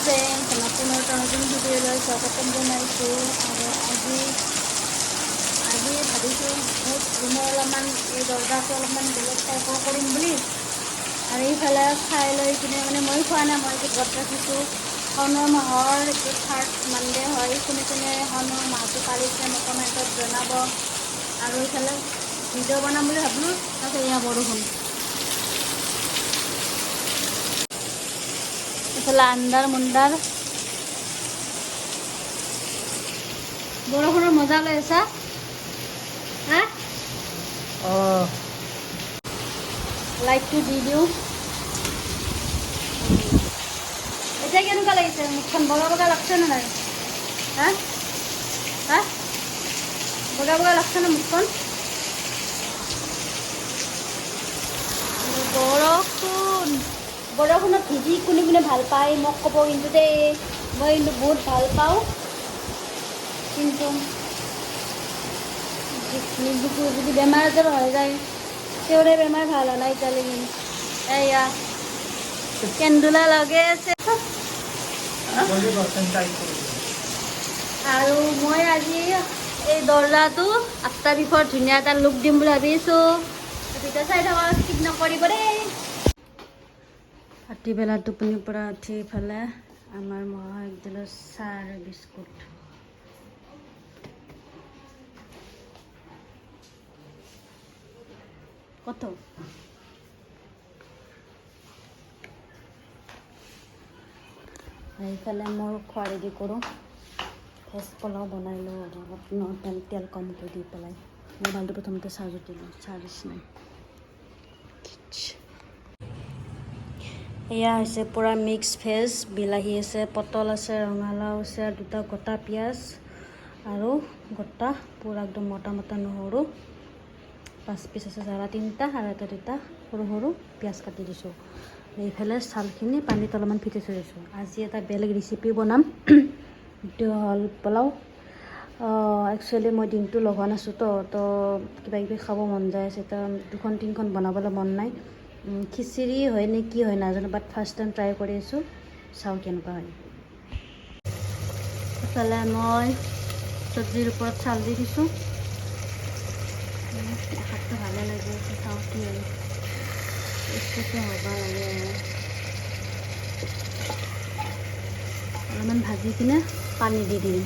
Friends, নতুন ভিডিঅ'লৈ স্বাগতম জনাইছোঁ। আৰু আজি ভাবিছোঁ বহুত ৰুমৰ অলপমান এই দৰজাটো অলপমান বেলেগ টাইপৰ কৰিম বুলি। আৰু এইফালে খাই লৈ কিনে মানে মই খোৱা নাই, মই এইটো ব্ৰত ৰাখিছোঁ। শাওনৰ মাহৰ এইটো থাৰ্ড মানডে হয়। কোনে কোনে শাওনৰ মাহটো পাৰিছে মোক কমেণ্টত জনাব। আৰু এইফালে ভিডিঅ' বনাম বুলি ভাবিলোঁ, তাৰপিছত এয়া বৰষুণ। এইফালে আন্দাৰ মুন্দাৰ বৰষুণৰ মজা লৈ আছা হা? লাইটটো দি দিওঁ। এতিয়া কেনেকুৱা লাগিছে? মুখখন বগা বগা লাগছে নে নাই? হা হা বগা বগা লাগছে নে মুখখন? বৰষুণত ভিজি কোনে কোনে ভাল পায় মোক ক'ব কিন্তু দেই। মই কিন্তু বহুত ভাল পাওঁ, কিন্তু যদি বেমাৰ আজাৰ হৈ যায়, তেওঁৰে বেমাৰ ভাল হোৱা নাই এতিয়ালৈকে। এয়া কেন্দুলা লগে আছে। আৰু মই আজি এই দৰ্জাটো আফটাৰ বিফৰ ধুনীয়া এটা লুক দিম বুলি ভাবিছোঁ। ভিডিঅ' চাই থকা, স্কিপ নকৰিব দেই। ৰাতিবেলা টোপনিৰ পৰা উঠি পেলাই আমাৰ মহা একদিনৰ চাহ আৰু বিস্কুট। কত এইফালে মোৰ খোৱা ৰেডি কৰোঁ। ভেজ পোলাও বনাই লওঁ অলপ তেল কমকৈ দি পেলাই। মোবাইলটো প্ৰথমতে চাৰ্জত দিলোঁ, চাৰ্জ নাই। এয়া হৈছে পূৰা মিক্স ভেজ। বিলাহী আছে, পটল আছে, ৰঙালাও আছে, আৰু দুটা গোটা পিঁয়াজ আৰু গোটা পূৰা একদম মোটা মোটা নহৰু, 5 পিচ আছে জ্বালা 3টা, আৰু এটা দুটা সৰু সৰু পিঁয়াজ কাটি দিছোঁ। এইফালে চাউলখিনি পানীত অলপমান ভিজাই থৈ দিছোঁ। আজি এটা বেলেগ ৰেচিপি বনাম। এইটো হ'ল পোলাও। একচুৱেলি মই দিনটো লগোৱা নাছোঁ তো কিবা কিবি খাব মন যায় আছে। তো 2-3খন বনাবলৈ মন নাই। খিচিৰি হয় নে কি হয় নাজানো, বাট ফাৰ্ষ্ট টাইম ট্ৰাই কৰি আছোঁ, চাওঁ কেনেকুৱা হয়। ইফালে মই চব্জিৰ ওপৰত চাউল দি দিছোঁ। দেখাতটো ভালে লাগি আছে, চাওঁ কি হয়। টেষ্টটো হ'ব লাগে। অলপমান ভাজি কিনে পানী দি দিম।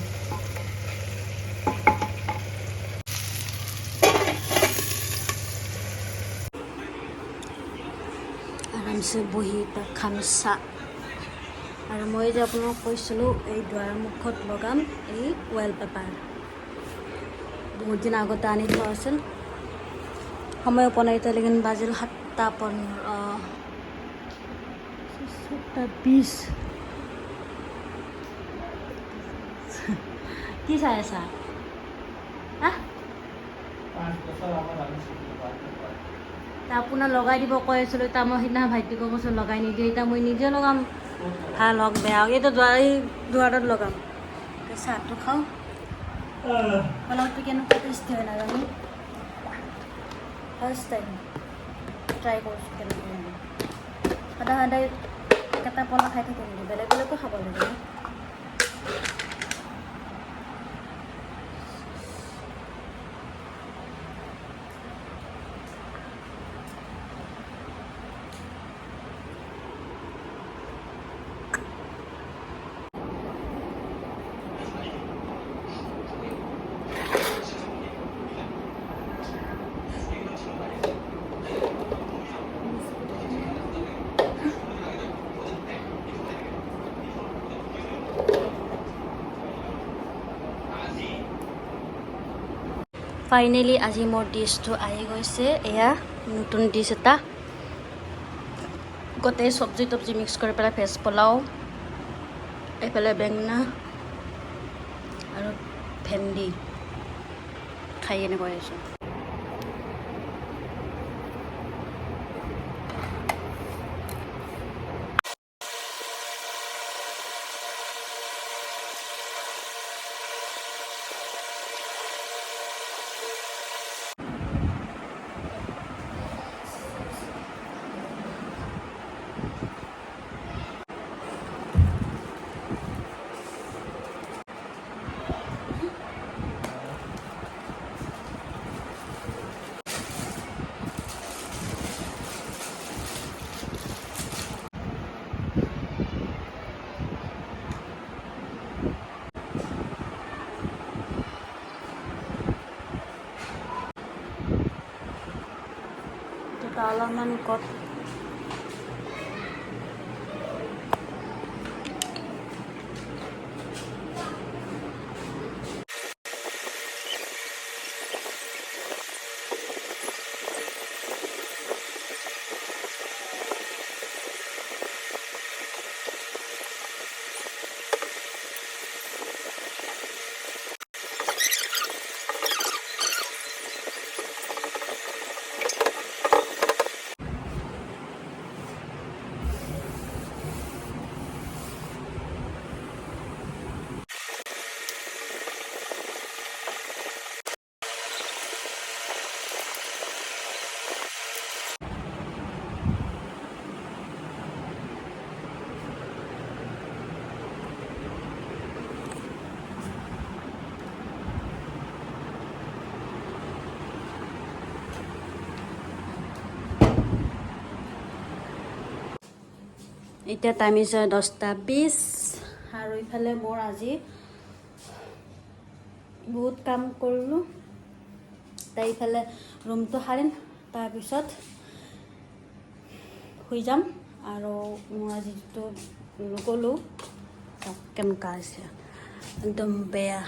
আৰামছে বহি তাক খাম চাহ। আৰু মই যে আপোনাক কৈছিলোঁ এই দুৱাৰ মুখত লগাম এই ৱালপেপাৰ, বহুত দিন আগতে আনি থোৱা আছিল। সময় পোৱা নাই এতিয়ালৈকে। বাজিল 7:20। কি চাই আছা হা? আপোনাৰ লগাই দিব কৈ আছিলোঁ। এতিয়া মই সিদিনা ভাইটিক কৈছোঁ লগাই নিদিয়ে, এতিয়া মই নিজে লগাম। ভাল হওক বেয়া হওক, এইটো দুৱাৰত লগাম। চাহটো খাওঁ। পোলাওটো কেনেকুৱা টেষ্টি হয় নাজানো, ফাৰ্ষ্ট টাইম ট্ৰাই কৰিছোঁ কেনেকৈ হয়। সদায় একেটা পোলাও খাই থাকিম নেকি? বেলেগ বেলেগো খাব লাগে। ফাইনেলি আজি মোৰ ডিছটো আহি গৈছে। এয়া নতুন ডিছ এটা, গোটেই চব্জি তব্জি মিক্স কৰি পেলাই ভেজ পোলাও। এইফালে বেঙেনা আৰু ভেন্দি খাই কেনে কৈ আছোঁ। অলপমান কট এতিয়া টাইম হৈছে 10:20 আৰু ইফালে মোৰ আজি বহুত কাম কৰিলোঁ তাই ইফালে ৰুমটো সাৰিম তাৰপিছত শুই যাম আৰু মই আজি যিটো গ'লোঁ কেনেকুৱা হৈছে একদম বেয়া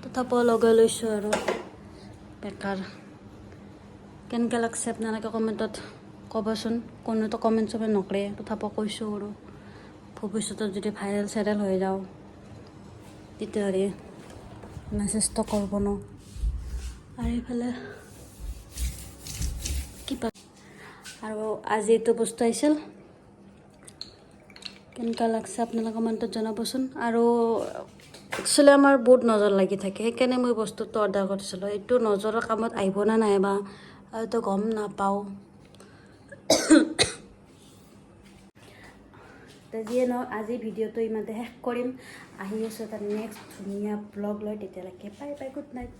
তথাপিও লগাই লৈছোঁ আৰু বেকাৰ কেনেকৈ লাগছে আপোনালোকে কমেণ্টত ক'বচোন কোনোতো কমেণ্ট চমেণ্ট নকৰে তথাপিও কৈছোঁ আৰু ভৱিষ্যতত যদি ভাইৰেল চাইৰেল হৈ যাওঁ তেতিয়াহ'লে মেছেজটো কৰিব ন আৰু এইফালে কিবা আৰু আজি এইটো বস্তু আহিছিল কেনেকুৱা লাগছে আপোনালোকে কমেণ্টত জনাবচোন আৰু একচুৱেলি আমাৰ বহুত নজৰ লাগি থাকে সেইকাৰণে মই বস্তুটো অৰ্ডাৰ কৰিছিলোঁ এইটো নজৰৰ কামত আহিব নে নাই বা এইটো গম নাপাওঁ যিয়ে নহওক আজি ভিডিঅ'টো ইমানতে শেষ কৰিম আহি আছোঁ এটা নেক্সট ধুনীয়া ব্লগ লৈ তেতিয়ালৈকে বাই বাই গুড নাইট